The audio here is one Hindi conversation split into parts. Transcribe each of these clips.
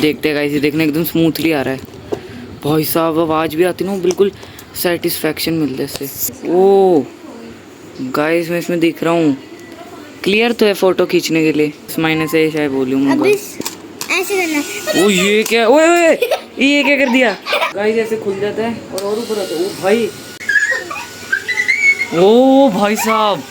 देखते गाइस, ये देखने एकदम स्मूथली आ रहा है भाई साहब। आवाज़ भी आती ना, बिल्कुल सेटिस्फेक्शन मिलता है इससे। ओ गाइस, मैं इसमें दिख रहा हूँ, क्लियर तो है फोटो खींचने के लिए। मायने से शायद वॉल्यूम होगा। ऐसे करना। ओ ये क्या, ओए ओए ये क्या कर दिया गाइस। ऐसे खुल जाता है और ऊपर आता है। ओ भाई, ओ भाई साहब।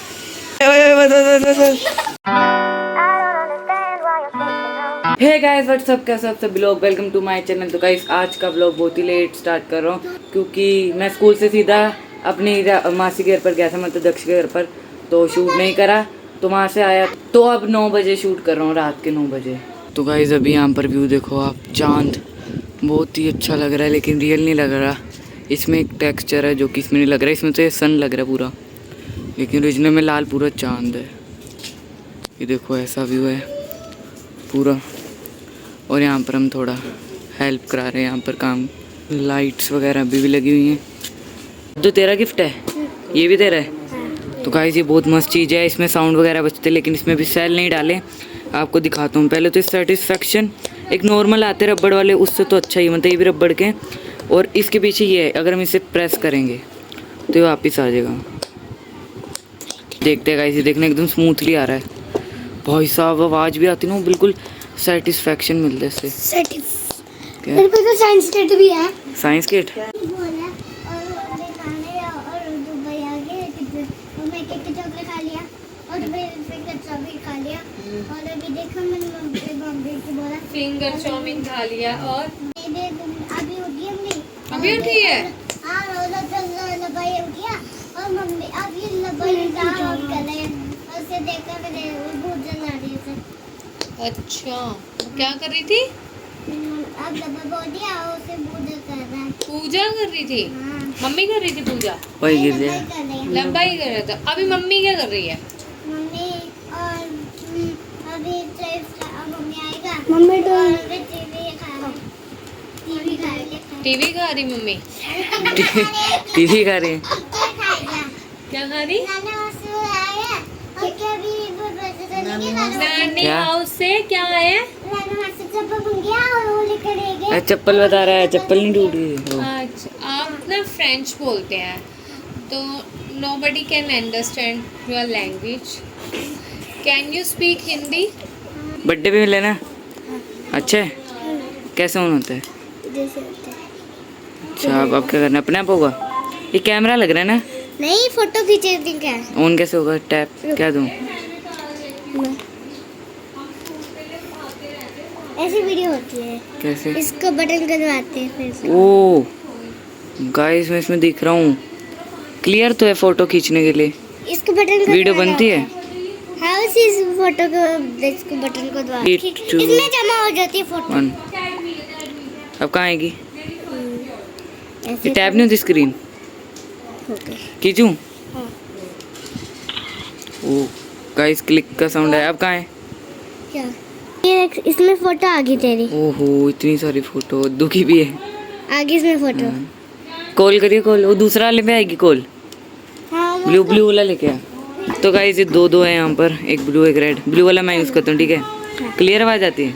हे गाइस, व्हाट्स अप, कैसे आप सब लोग, वेलकम टू माय चैनल। तो गाइस आज का व्लॉग बहुत ही लेट स्टार्ट कर रहा हूँ क्योंकि मैं स्कूल से सीधा अपनी मासी के घर पर गया था, मतलब दक्ष के घर पर, तो शूट नहीं करा। तो वहाँ से आया तो अब 9 बजे शूट कर रहा हूँ, रात के 9 बजे। तो गाइस अभी यहाँ पर व्यू देखो आप, चांद बहुत ही अच्छा लग रहा है लेकिन रियल नहीं लग रहा। इसमें एक टेक्सचर है जो कि इसमें नहीं लग रहा है, इसमें तो ये सन लग रहा है पूरा, लेकिन ओरिजिनल में लाल पूरा चांद है। ये देखो ऐसा व्यू है पूरा। और यहाँ पर हम थोड़ा हेल्प करा रहे हैं, यहाँ पर काम, लाइट्स वगैरह अभी भी लगी हुई हैं। तो तेरा गिफ्ट है, ये भी तेरा है। तो गाइस ये बहुत मस्त चीज़ है, इसमें साउंड वगैरह बजते, लेकिन इसमें भी सेल नहीं डाले। आपको दिखाता हूँ पहले तो। सेटिस्फेक्शन एक नॉर्मल आते रबड़ वाले, उससे तो अच्छा ही, मतलब ये भी रबड़ के। और इसके पीछे ये है, अगर हम इसे प्रेस करेंगे तो ये वापस आ जाएगा। देखते हैं गाइस, ये देखने एकदम स्मूथली आ रहा है भाई साहब। आवाज़ भी आती ना, बिल्कुल सेटिस्फेक्शन मिलता है इससे। मेरे पास तो साइंस किट भी है। साइंस किट फिंगर चाउमीन खा लिया और अभी उठी है। और मम्मी अभी उसे देखकर मेरे भूख जल आ रही है। अच्छा, क्या कर रही थी? अब डब्बा बोल दिया और उसे पूजा कर रहा है। पूजा कर रही थी। मम्मी कर रही थी पूजा, वही गिर गया। लंबाई कर रहा था। अभी मम्मी क्या कर रही है? मम्मी और अभी मम्मी आएगा। मम्मी तो टीवी खा रही मम्मी। टीवी खा रही है। क्या खा रही? नानी क्या? हाउस से क्या है? चप्पल बता रहा है, चप्पल नहीं टूटी। अच्छा, आप ना फ्रेंच बोलते हैं तो nobody can understand your language. Can you speak Hindi? Birthday पे मिले ना, अच्छा है। कैसे ऑन होता है? अच्छा अब क्या करना है, अपने आप होगा? ये कैमरा लग रहा है ना? नहीं, फोटो खींचे क्या? ऑन कैसे होगा? टैप क्या दूं? ऐसी वीडियो होती है। कैसे? इसको बटन का दबाते हैं फिर से। ओ गाइस, मैं इसमें दिख रहा हूँ, क्लियर तो है फोटो खींचने के लिए। इसको बटन का वीडियो दबाना बनती है। होता हाँ, उसी इस फोटो को, इसको बटन को दबा, इसमें जमा हो जाती है फोटो। अब कहाँ आएगी? ऐसे ये टैप नहीं होती स्क्रीन, खींचूं? हाँ। ओ गाइस क्लिक का साउंड है। अब कहाँ है? क्या? ये इसमें फोटो आ गई तेरी। ओहो इतनी सारी फोटो, दुखी भी है। आगे इसमें फोटो। कॉल करिए, कॉल वो दूसरा वाले में आएगी कॉल। हाँ, ब्लू ब्लू वाला लेके आ। तो गाइस ये दो है यहाँ पर, एक ब्लू एक रेड। ब्लू वाला मैं यूज़ करता हूँ, ठीक है? क्लियर आवाज़ आती है।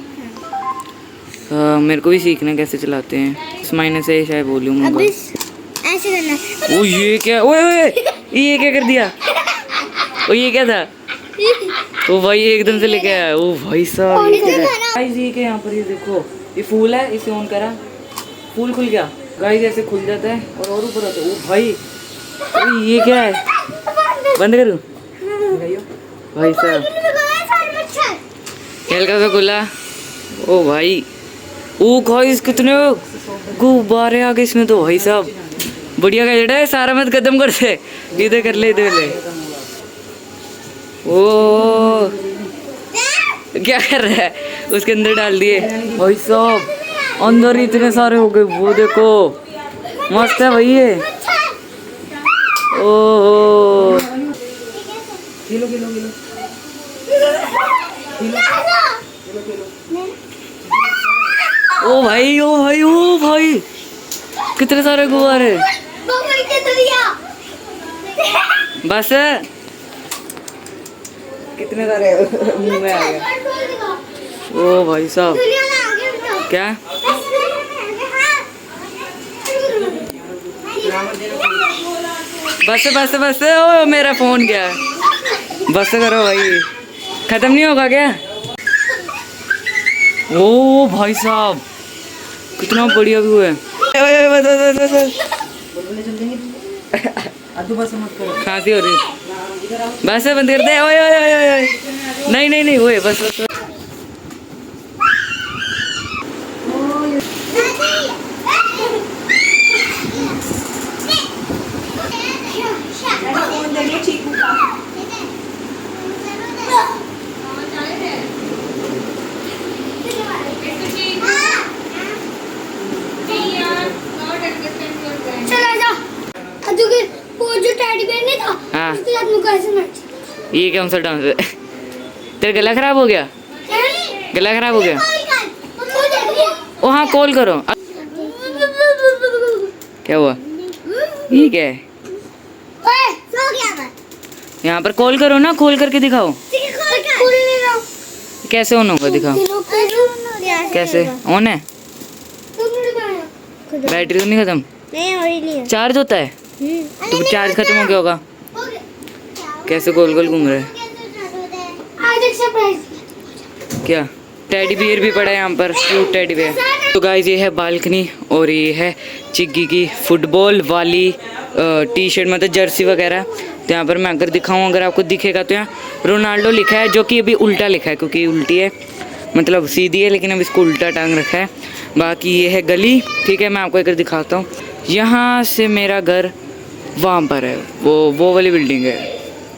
मेरे को भी सीखना है कैसे चलाते हैं। इस महीने से शायद वॉल्यूम अब होगा। ऐसे करना। ओ ये क्या, ओए ओए ये क्या कर दिया? ओ ये क्या था? ओ भाई एकदम से लेके आया। ओ भाई साहब गाइस, ये क्या यहाँ पर, ये देखो ये फूल है, इसे ऑन करा, फूल खुल गया। गाइस ऐसे खुल जाता है और ऊपर आता है। ओ भाई, ओ ये क्या है? बंद करूँ भाई साहब? हल्का सा खुला। ओ भाई, ओ गाइस कितने गुब्बारे आ गए इसमें तो भाई साहब। बढ़िया गैजेट है, सारा मत खत्म कर से, इधर कर ले, इधर ले। ओ क्या कर रहा है? उसके अंदर डाल दिए भाई साहब, अंदर इतने सारे हो गए। वो देखो मस्त है भाई ये। ओ किलो किलो किलो ओ भाई, ओ भाई, ओ भाई कितने सारे गुब्बारे। बस कितने सारे मुंह में आ गए। ओ भाई साहब क्या? बस बस बस, ओ मेरा फोन गया। बस करो भाई, खत्म नहीं होगा क्या? ओ भाई साहब कितना बढ़िया व्यू है। खांसी हो रही, बस बंद कर दे। ओए ओए ओए ओए, नहीं नहीं नहीं, ओए बस बस। चला जा। अद्दू के वो जो टेडी बेयर नहीं था, हाँ। उसके साथ मुझको ऐसे नाच। ये कौन सा डांस है? तेरा गला खराब हो गया? गला खराब हो गया? ओ हाँ, कॉल करो। क्या हुआ? ये क्या है? ओए, सो गया मैं। यहाँ पर कॉल करो ना, कॉल करके दिखाओ। खोल नहीं रहा। कैसे ऑन होगा दिखाओ। कैसे ऑन है? बैटरी तो नहीं खत्म? नहीं हो ही नहीं है। चार्ज होता है तो चार्ज खत्म हो गया होगा। कैसे गोल गोल घूम रहा है? आज एक सरप्राइज। क्या? टेडी बियर भी पड़ा है यहाँ पर, क्यूट टेडी बियर। तो गाइस ये है बालकनी और ये है चिग्गी की फुटबॉल वाली टी शर्ट, मतलब जर्सी वगैरह। तो यहाँ पर मैं अगर दिखाऊँ, अगर आपको दिखेगा तो यहाँ रोनाल्डो लिखा है, जो कि अभी उल्टा लिखा है क्योंकि उल्टी है, मतलब सीधी है लेकिन अब इसको उल्टा टांग रखा है। बाकी ये है गली, ठीक है। मैं आपको एक दिखाता हूँ। यहाँ से मेरा घर वहाँ पर है, वो वाली बिल्डिंग है,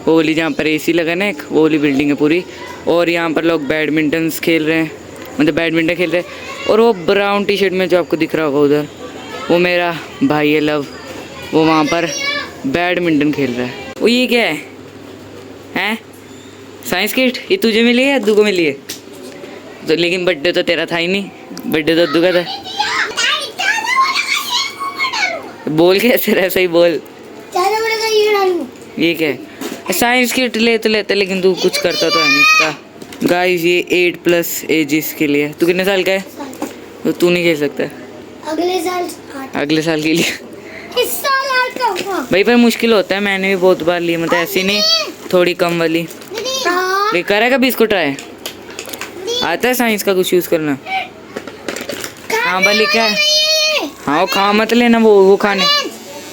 वो वाली जहाँ पर एसी लगा ना एक, वो वाली बिल्डिंग है पूरी। और यहाँ पर लोग बैडमिंटन खेल रहे हैं, मतलब बैडमिंटन खेल रहे हैं। और वो ब्राउन टी शर्ट में जो आपको दिख रहा होगा उधर, वो मेरा भाई है लव, वो वहाँ पर बैडमिंटन खेल रहा है। वो ये क्या है? हैं? Science kit? ये तुझे मिली है, अद्दू को मिली है? तो लेकिन बर्थडे तो तेरा था ही नहीं, बर्थडे तो अद्दू का था। बोल कैसे रहा, सही बोल। ज़्यादा बड़ा ये डालूं। ये क्या है? साइंस किट ले तो लेते, लेकिन तू कुछ करता तो है नहीं इसका। गाइस ये 8+ एजेस के लिए। तू कितने साल का है? तो तू नहीं खेल सकता अगले साल अगले साल के लिए। इस साल आठ का होगा। भाई पर मुश्किल होता है, मैंने भी बहुत बार ली, मतलब ऐसी नहीं, थोड़ी कम वाली। हाँ। ये करा कभी इसको ट्राई? आता है साइंस का कुछ यूज़ करना? हाँ पर लिखा है। हाँ वो खा मत लेना, वो खाने।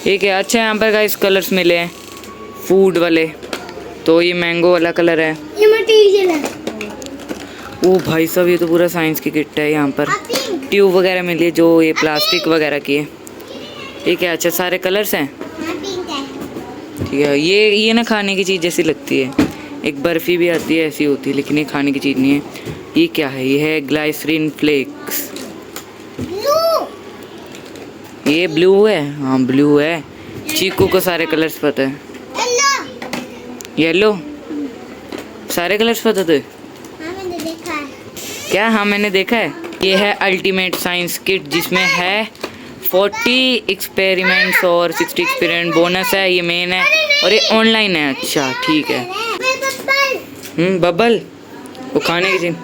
ठीक है। अच्छा यहाँ पर गाइस कलर्स मिले हैं फूड वाले। तो ये मैंगो वाला कलर है। ये मटेरियल है। ओ भाई साहब ये तो पूरा साइंस की किट है। यहाँ पर ट्यूब वगैरह मिली है जो ये प्लास्टिक वगैरह की है। ठीक है। अच्छा सारे कलर्स हैं। ठीक है। ये ना खाने की चीज़ जैसी लगती है, एक बर्फ़ी भी आती है ऐसी होती है, लेकिन ये खाने की चीज़ नहीं है। ये क्या है? ये है ग्लाइसरीन फ्लेक्स। ये ब्लू है? हाँ ब्लू है। चीकू को सारे कलर्स पता है। येलो? सारे कलर्स पता थे? हाँ मैंने देखा है। क्या? हाँ मैंने देखा है। ये है अल्टीमेट साइंस किट, जिसमें है 40 एक्सपेरिमेंट्स और 60 एक्सपेरिमेंट बोनस है। ये मेन है और ये ऑनलाइन है। अच्छा ठीक है। बबल वो खाने की चीज।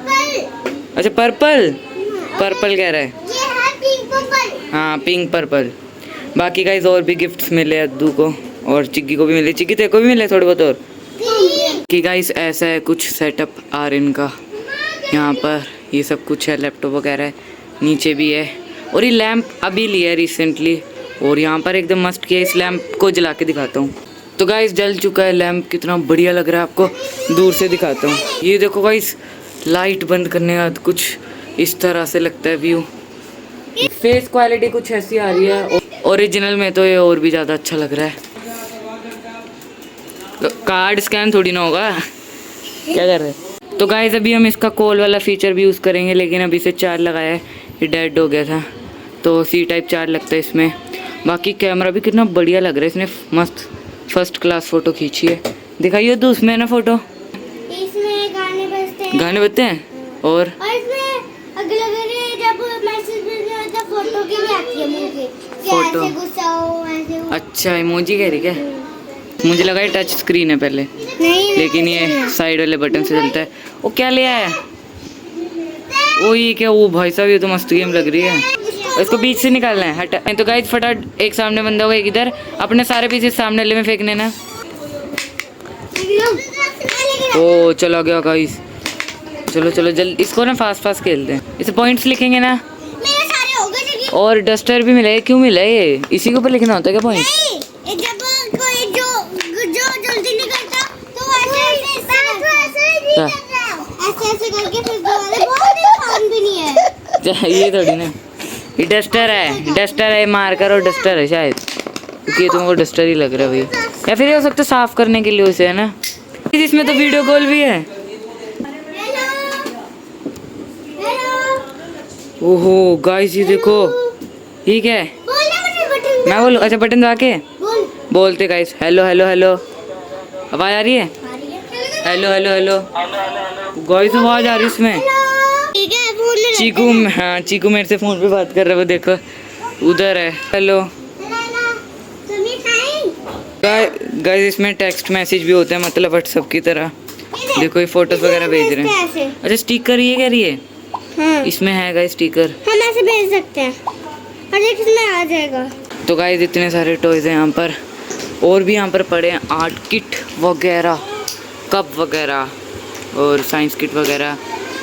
अच्छा पर्पल, पर्पल कह रहा है। हाँ पिंक पर्पल। बाकी गाइस और भी गिफ्ट्स मिले अद्दू को और चिग्गी को भी मिले। चिग्गी तेरे को भी मिले थोड़े बहुत। और कि गाइस ऐसा है कुछ सेटअप आर इनका। यहाँ पर ये सब कुछ है, लैपटॉप वगैरह है, नीचे भी है। और ये लैंप अभी लिया है रिसेंटली, और यहाँ पर एकदम मस्त किया। इस लैंप को जला के दिखाता हूँ। तो गाइस जल चुका है लैंप, कितना बढ़िया लग रहा है, आपको दूर से दिखाता हूँ। ये देखो गाइस, लाइट बंद करने के बाद कुछ इस तरह से लगता है व्यू। फेस क्वालिटी कुछ ऐसी आ रही है, ओरिजिनल में तो ये और भी ज़्यादा अच्छा लग रहा है। तो कार्ड स्कैन थोड़ी ना होगा, क्या कर रहे हैं? तो गाइस अभी हम इसका कॉल वाला फीचर भी यूज़ करेंगे, लेकिन अभी से चार्ज लगाया है, ये डेड हो गया था, तो C टाइप चार्ज लगता है इसमें। बाकी कैमरा भी कितना बढ़िया लग रहा है, इसने मस्त फर्स्ट क्लास फ़ोटो खींची है। दिखाइए तो उसमें ना फ़ोटो, इसमें गाने बजते हैं। गाने बजते हैं। और इसमें अगले जब मैसेज भेजना होता है फोटो की भी आती है मुझे, कि फोटो। ऐसे गुस्सा हो ऐसे हो। अच्छा इमोजी कह रही क्या? मुझे लगा ये टच स्क्रीन है पहले, नहीं लेकिन ये साइड वाले बटन से चलता है। वो क्या ले आया? ओ ये क्या, वो भाई साहब ये तो मस्त गेम लग रही है। इसको बीच से निकालना है, हटा। तो गाइस फटाफट एक सामने बंदा होगा, एक इधर, अपने सारे पीछे सामने वाले में फेंकने ना। ओ चला गया गाइस। चलो चलो जल्दी, इसको ना फास्ट फास्ट खेलते हैं। इसे पॉइंट्स लिखेंगे ना। मेरे सारे हो गए जल्दी। और डस्टर भी मिला है, क्यों मिला है ये? इसी के ऊपर लिखना होता है क्या पॉइंट? नहीं, जब कोई जो जल्दी निकलता तो ऐसे करके फिर दोबारा बहुत आसान भी नहीं है। ये थोड़ी ना, ये डस्टर है, डस्टर है, मार्कर और डस्टर है शायद, क्योंकि ये तुमको डस्टर ही लग रहा है भाई। या फिर ये हो सकता है साफ करने के लिए उसे, है ना। इसमें तो वीडियो कॉल भी है। ओहो गाइस ये देखो, ये क्या है? मैं बोलूं? अच्छा बटन दबा के बोलते गाइस। हेलो हेलो हेलो, आवाज आ रही है? हेलो हेलो हेलो गाइस, आवाज आ रही है इसमें। चीकू, हाँ चीकू मेरे से फोन पे बात कर रहा है, वो देखो उधर है। हेलो गाइस, इसमें टेक्स्ट मैसेज भी होते हैं, मतलब व्हाट्सएप की तरह। देखो ये फोटोज वगैरह भेज रहे हैं। अच्छा स्टिकर ये कह रही है? हाँ। इसमें है गाइस स्टिकर, हम ऐसे भेज सकते हैं और एक इसमें आ जाएगा। तो गाइस इतने सारे टॉयज हैं यहाँ पर, और भी यहाँ पर पड़े हैं आर्ट किट वगैरह, कप वगैरह और साइंस किट वगैरह,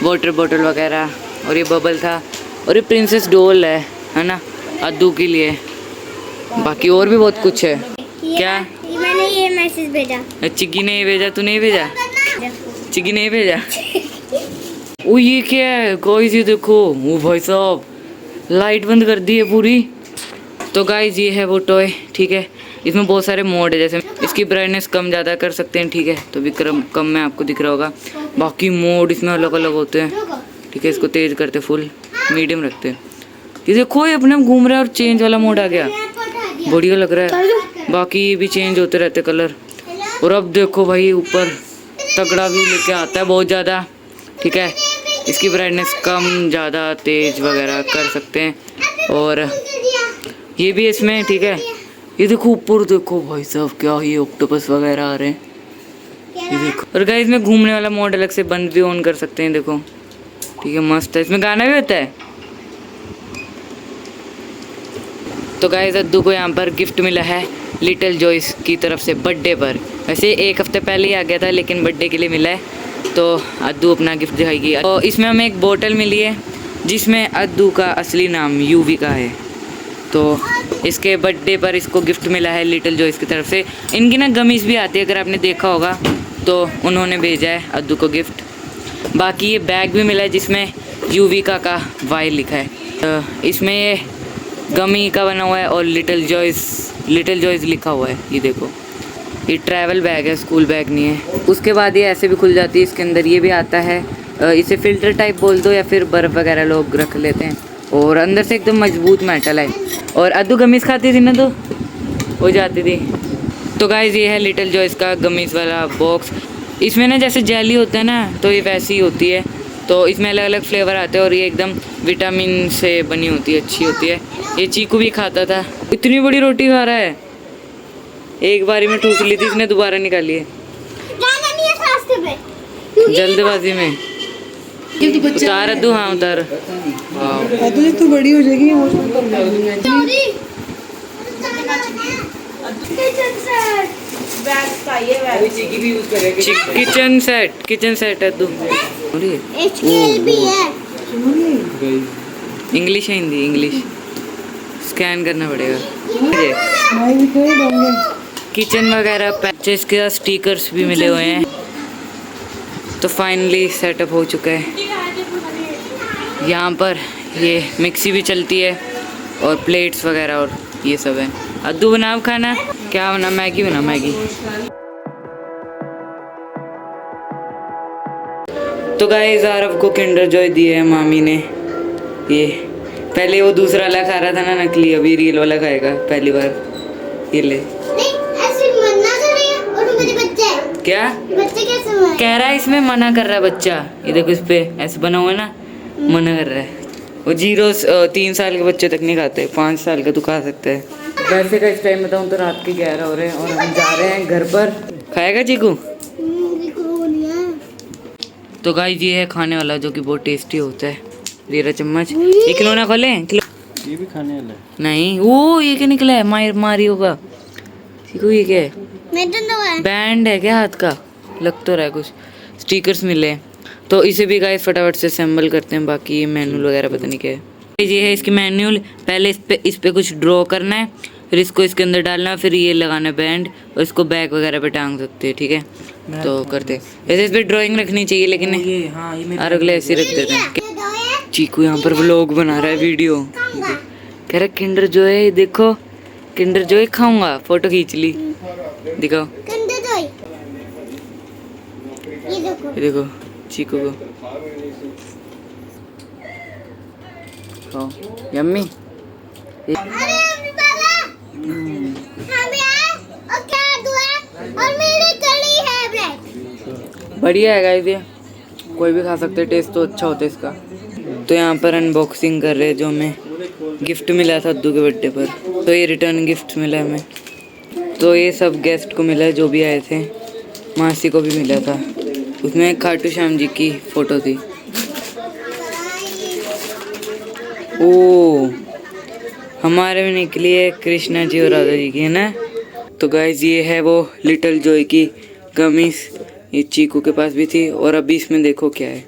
वाटर बॉटल वगैरह, और ये बबल था, और ये प्रिंसेस डॉल है ना, अद्दू के लिए। बाकी और भी बहुत कुछ है। क्या? मैंने ये मैसेज भेजा। चिक्की ने ये भेजा, तू नहीं भेजा? चिक्की ने भेजा। ओ ये क्या है गाइस, ये देखो, वो भाई साहब लाइट बंद कर दी है पूरी। तो गाइस ये है वो टॉय, ठीक है। इसमें बहुत सारे मोड है, जैसे इसकी ब्राइटनेस कम ज़्यादा कर सकते हैं, ठीक है, तो भी कम में आपको दिख रहा होगा। बाकी मोड इसमें अलग अलग होते हैं, ठीक है। इसको तेज करते, फुल, मीडियम रखते हैं। ये देखो ये अपने आप घूम रहा है और चेंज वाला मोड आ गया, बढ़िया लग रहा है। बाकी ये भी चेंज होते रहते कलर। और अब देखो भाई ऊपर तगड़ा व्यू लेके आता है बहुत ज़्यादा, ठीक है। इसकी ब्राइटनेस कम ज़्यादा तेज वगैरह कर सकते हैं। और ये भी इसमें, ठीक है। ये देखो ऊपर देखो भाई साहब, क्या ये ऑक्टोपस वगैरह आ रहे हैं, ये देखो। और गाइस इसमें घूमने वाला मोड अलग से बंद भी ऑन कर सकते हैं, देखो, ठीक है, मस्त है। इसमें गाना भी होता है। तो गाइस अद्दू को यहाँ पर गिफ्ट मिला है लिटिल जॉयस की तरफ से बर्थडे पर। वैसे एक हफ्ते पहले ही आ गया था, लेकिन बर्थडे के लिए मिला है, तो अद्दू अपना गिफ्ट दिखाएगी। तो इसमें हमें एक बोतल मिली है जिसमें अद्दू का असली नाम यूवी का है। तो इसके बर्थडे पर इसको गिफ्ट मिला है लिटिल जॉयस की तरफ से। इनकी ना गमीज भी आती है, अगर आपने देखा होगा, तो उन्होंने भेजा है अद्दू को गिफ्ट। बाकी ये बैग भी मिला है जिसमें यूवी का वाई लिखा है। तो इसमें ये गमी का बना हुआ है और लिटिल जॉयस लिखा हुआ है, ये देखो। ये ट्रैवल बैग है, स्कूल बैग नहीं है। उसके बाद ये ऐसे भी खुल जाती है, इसके अंदर ये भी आता है। इसे फिल्टर टाइप बोल दो, या फिर बर्फ़ वगैरह लोग रख लेते हैं। और अंदर से एकदम मजबूत मेटल है। और अद्दू गमीज खाती थी ना, तो हो जाती थी। तो गाइस ये है लिटिल जॉयस का गमीज वाला बॉक्स। इसमें ना जैसे जेली होता है ना, तो ये वैसी ही होती है। तो इसमें अलग अलग फ्लेवर आते हैं और ये एकदम विटामिन से बनी होती है, अच्छी होती है। ये चीकू भी खाता था। इतनी बड़ी रोटी खा रहा है, एक बारी में ठूस ली थी इसने, दोबारा निकाली है जल्दबाजी में। उतार अद्दू, हाँ उतार। तो बड़ी हो जाएगी, किचन सेट अद्दू। इंग्लिश है, हिंदी इंग्लिश स्कैन करना पड़ेगा। किचन वगैरह पैचेस के स्टिकर्स भी मिले हुए हैं। तो फाइनली सेटअप हो चुका है। यहाँ पर ये मिक्सी भी चलती है और प्लेट्स वगैरह और ये सब है। अद्दू बनाओ खाना, क्या बना? मैगी बना, मैगी। तो गाइस आरव को किंडर जॉय दिए है मामी ने। ये पहले वो दूसरा वाला खा रहा था ना, नकली, अभी रियल वाला खाएगा पहली बार। ये ले। क्या कह रहा है? इसमें मना कर रहा है बच्चा। ये देखो इस पे ऐसे बना हुआ है ना, मना कर रहा है। वो 3 साल के बच्चे तक नहीं खाते, 5 साल का तो खा सकते हैं। वैसे का इस टाइम बताऊँ तो रात के 11 हो रहे हैं और हम जा रहे हैं घर पर। खाएगा चीकू? तो गाइस ये है खाने वाला, जो कि बहुत टेस्टी होता है। जीरा चम्मच। ये खिलौना खोले ये भी खाने वाला है। नहीं, वो ये क्या निकला है? मारियो का। चीकू ये क्या है? बैंड है क्या हाथ का? लग तो रहा है कुछ। स्टिकर्स मिले हैं। तो इसे भी गाइस फटाफट से असेंबल करते हैं। बाकी ये मैनुअल वगैरह पता नहीं क्या है। ये है इसकी मैनुअल। पहले इस पे कुछ ड्रॉ करना है, फिर इसको इसके अंदर डालना, फिर ये लगाना है बैंड, और इसको बैग वगैरह पे टांग सकते हैं। ठीक है, तो करते हैं। वैसे इस पे ड्राइंग रखनी चाहिए, लेकिन और अगले ऐसे रख देते हैं। चीकू यहाँ पर व्लॉग बना रहा है, वीडियो कह रहा किंडर जो है, देखो किंडर जो है खाऊंगा। फोटो खींच ली, दिखाओ ये देखो चीकू को खाओ, यम्मी। बढ़िया है गाइस, ये कोई भी खा सकते, टेस्ट तो अच्छा होता है इसका। तो यहाँ पर अनबॉक्सिंग कर रहे हैं जो हमें गिफ्ट मिला था अद्दू के बर्थडे पर। तो ये रिटर्न गिफ्ट मिला हमें। तो ये सब गेस्ट को मिला है जो भी आए थे। मासी को भी मिला था, उसमें खाटू श्याम जी की फोटो थी। ओ हमारे में निकली है कृष्णा जी और राधा जी की, है ना। तो गाइज ये है वो लिटिल जॉय की गमीज। ये चीकू के पास भी थी। और अभी इसमें देखो क्या है,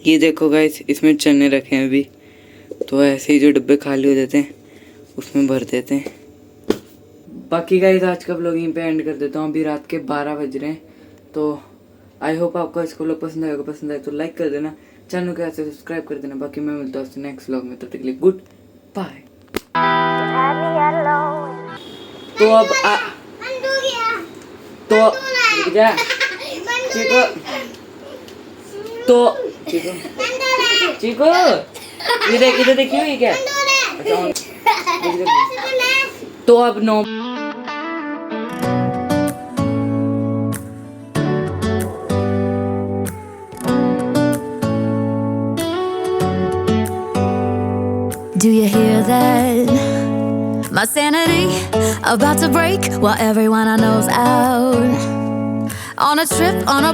ये देखो गाइज, इसमें चने रखे हैं अभी। तो ऐसे ही जो डब्बे खाली हो जाते हैं उसमें भर देते हैं। बाकी गाइज आज का व्लॉग यहीं पे एंड कर देता हूँ। अभी रात के 12 बज रहे हैं। तो आई होप आपको इसको व्लॉग पसंद आएगा। पसंद आए तो लाइक कर देना, चैनल को ऐसे सब्सक्राइब कर देना। बाकी मैं मिलता हूँ आपसे नेक्स्ट व्लॉग में, तब तक के लिए गुड बाय। तो अब तो रुक जा चीकू, तो चीकू इधर देखियो ये क्या। तो अब no Do you hear that? My sanity about to break while everyone I know's out on a trip on a